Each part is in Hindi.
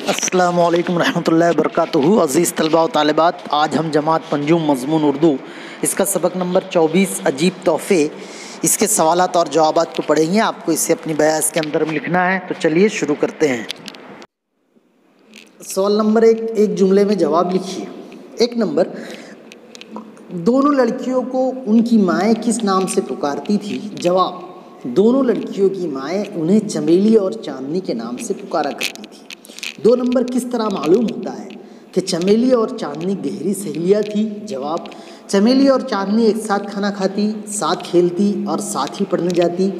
अस्सलामु अलैकुम रहमतुल्लाहि व बरकातुहू। अज़ीज़ तलबा व तालिबात, आज हम जमात पंजुम मज़मून उर्दू इसका सबक नंबर 24 अजीब तोहफ़े इसके सवालात और जवाबात को पढ़ेंगे। आपको इसे अपनी बयास के अंदर में लिखना है, तो चलिए शुरू करते हैं। सवाल नंबर 1, एक जुमले में जवाब लिखिए। 1 नंबर, दोनों लड़कियों को उनकी माएँ किस नाम से पुकारती थी? जवाब, दोनों लड़कियों की माएँ उन्हें चमेली और चांदनी के नाम से पुकारा करती थी। 2 नंबर, किस तरह मालूम होता है कि चमेली और चांदनी गहरी सहेलियाँ थी? जवाब, चमेली और चांदनी एक साथ खाना खाती, साथ खेलती और साथ ही पढ़ने जाती।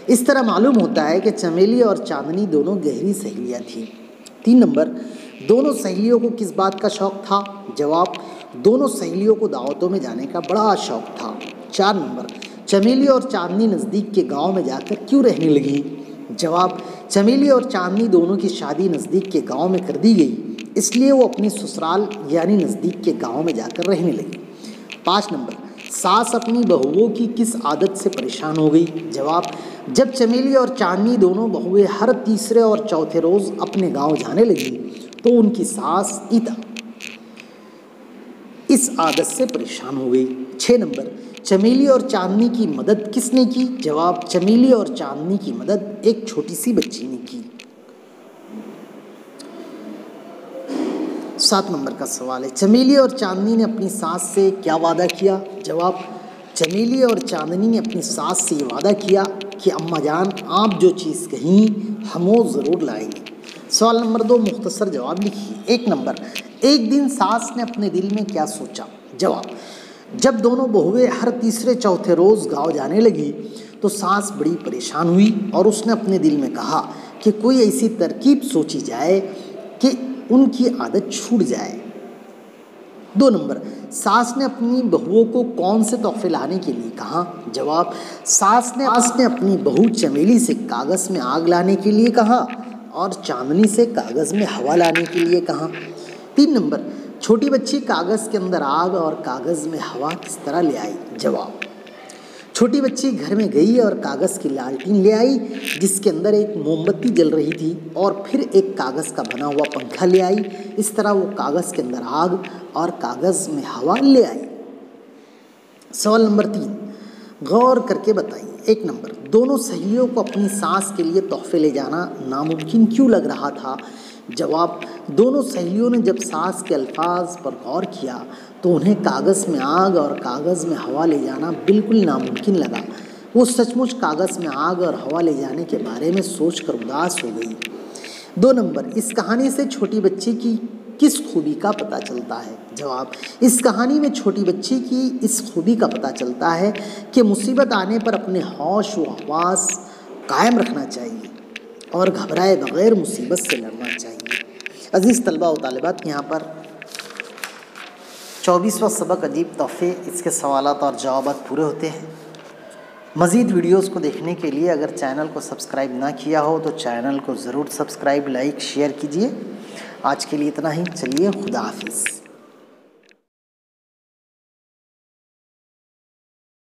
इस तरह मालूम होता है कि चमेली और चांदनी दोनों गहरी सहेलियाँ थीं। 3 नंबर, दोनों सहेलियों को किस बात का शौक़ था? जवाब, दोनों सहेलियों को दावतों में जाने का बड़ा शौक़ था। 4 नंबर, चमेली और चांदनी नज़दीक के गांव में जाकर क्यों रहने लगी? जवाब, चमेली और चांदनी दोनों की शादी नज़दीक के गांव में कर दी गई, इसलिए वो अपने ससुराल यानी नज़दीक के गांव में जाकर रहने लगी। 5 नंबर, सास अपनी बहुओं की किस आदत से परेशान हो गई? जवाब, जब चमेली और चांदनी दोनों बहुएं हर तीसरे और चौथे रोज़ अपने गांव जाने लगी तो उनकी सास ईता इस आदत से परेशान हो गई। 6 नंबर, चमेली और चांदनी की मदद किसने की? जवाब, चमेली और चांदनी की मदद एक छोटी सी बच्ची ने की। 7 नंबर का सवाल है, चमेली और चांदनी ने अपनी सास से क्या वादा किया? जवाब, चमेली और चांदनी ने अपनी सास से ये वादा किया कि अम्मा जान, आप जो चीज़ कहीं हम वो ज़रूर लाएंगे। सवाल नंबर 2, मुख्तसर जवाब लिखिए। 1 नंबर, एक दिन सास ने अपने दिल में क्या सोचा? जवाब, जब दोनों बहुएं हर तीसरे चौथे रोज़ गाँव जाने लगी तो सास बड़ी परेशान हुई और उसने अपने दिल में कहा कि कोई ऐसी तरकीब सोची जाए कि उनकी आदत छूट जाए। 2 नंबर, सास ने अपनी बहुओं को कौन से तोहफे लाने के लिए कहा? जवाब, सास ने अपनी बहू चमेली से कागज़ में आग लाने के लिए कहा और चांदनी से कागज़ में हवा लाने के लिए कहा। 3 नंबर, छोटी बच्ची कागज़ के अंदर आग और कागज़ में हवा किस तरह ले आई? जवाब, छोटी बच्ची घर में गई और कागज़ की लालटीन ले आई जिसके अंदर एक मोमबत्ती जल रही थी और फिर एक कागज़ का बना हुआ पंखा ले आई। इस तरह वो कागज़ के अंदर आग और कागज़ में हवा ले आई। सवाल नंबर 3, गौर करके बताइए। 1 नंबर, दोनों सहेलियों को अपनी सास के लिए तोहफे ले जाना नामुमकिन क्यों लग रहा था? जवाब, दोनों सहेलियों ने जब सास के अल्फाज पर गौर किया तो उन्हें कागज़ में आग और कागज़ में हवा ले जाना बिल्कुल नामुमकिन लगा। वो सचमुच कागज़ में आग और हवा ले जाने के बारे में सोचकर उदास हो गई। 2 नंबर, इस कहानी से छोटी बच्ची की किस खूबी का पता चलता है? जवाब, इस कहानी में छोटी बच्ची की इस खूबी का पता चलता है कि मुसीबत आने पर अपने होश व हवास कायम रखना चाहिए और घबराए बगैर मुसीबत से लड़ना चाहिए। अज़ीज़ तलबा व तालिबात, यहाँ पर 24वां सबक अजीब तोहफ़े इसके सवालात और जवाबात पूरे होते हैं। मज़ीद वीडियोस को देखने के लिए अगर चैनल को सब्सक्राइब ना किया हो तो चैनल को ज़रूर सब्सक्राइब, लाइक, शेयर कीजिए। आज के लिए इतना ही। चलिए, खुदा हाफिज़।